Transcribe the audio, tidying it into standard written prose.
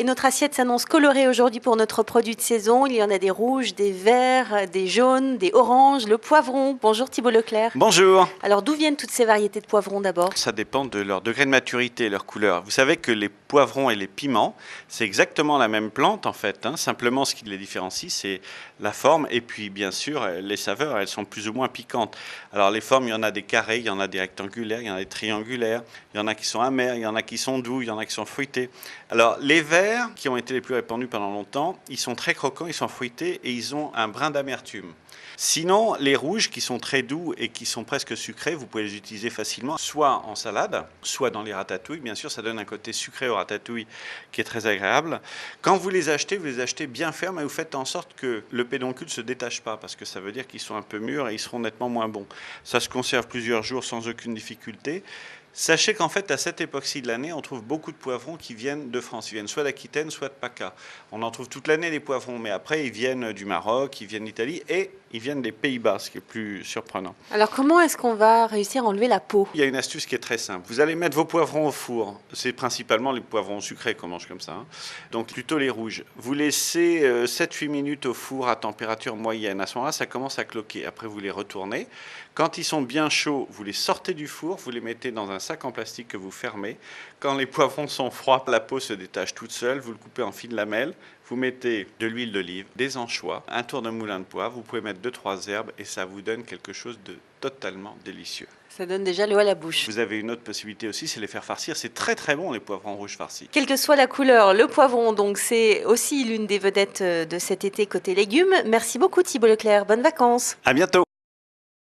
Et notre assiette s'annonce colorée aujourd'hui pour notre produit de saison. Il y en a des rouges, des verts, des jaunes, des oranges, le poivron. Bonjour Thibault Leclerc. Bonjour. Alors d'où viennent toutes ces variétés de poivrons d'abord? Ça dépend de leur degré de maturité et leur couleur. Vous savez que les poivrons et les piments, c'est exactement la même plante en fait. Simplement, ce qui les différencie, c'est la forme et puis bien sûr les saveurs. Elles sont plus ou moins piquantes. Alors les formes, il y en a des carrés, il y en a des rectangulaires, il y en a des triangulaires, il y en a qui sont amers, il y en a qui sont doux, il y en a qui sont fruités. Alors les verts, qui ont été les plus répandus pendant longtemps, ils sont très croquants, ils sont fruités et ils ont un brin d'amertume. Sinon, les rouges qui sont très doux et qui sont presque sucrés, vous pouvez les utiliser facilement, soit en salade, soit dans les ratatouilles. Bien sûr, ça donne un côté sucré au ratatouille qui est très agréable. Quand vous les achetez bien fermes et vous faites en sorte que le pédoncule ne se détache pas, parce que ça veut dire qu'ils sont un peu mûrs et ils seront nettement moins bons. Ça se conserve plusieurs jours sans aucune difficulté. Sachez qu'en fait, à cette époque-ci de l'année, on trouve beaucoup de poivrons qui viennent de France. Ils viennent soit d'Aquitaine, soit de PACA. On en trouve toute l'année, les poivrons, mais après, ils viennent du Maroc, ils viennent d'Italie et ils viennent des Pays-Bas, ce qui est plus surprenant. Alors comment est-ce qu'on va réussir à enlever la peau? Il y a une astuce qui est très simple. Vous allez mettre vos poivrons au four. C'est principalement les poivrons sucrés qu'on mange comme ça. Donc plutôt les rouges. Vous laissez 7-8 minutes au four à température moyenne. À ce moment-là, ça commence à cloquer. Après, vous les retournez. Quand ils sont bien chauds, vous les sortez du four, vous les mettez dans un sac en plastique que vous fermez. Quand les poivrons sont froids, la peau se détache toute seule. Vous le coupez en fines lamelles. Vous mettez de l'huile d'olive, des anchois, un tour de moulin de poivre. Vous pouvez mettre 2-3 herbes et ça vous donne quelque chose de totalement délicieux. Ça donne déjà l'eau à la bouche. Vous avez une autre possibilité aussi, c'est les faire farcir. C'est très très bon les poivrons rouges farcis. Quelle que soit la couleur, le poivron, donc c'est aussi l'une des vedettes de cet été côté légumes. Merci beaucoup Thibault Leclerc, bonnes vacances. À bientôt.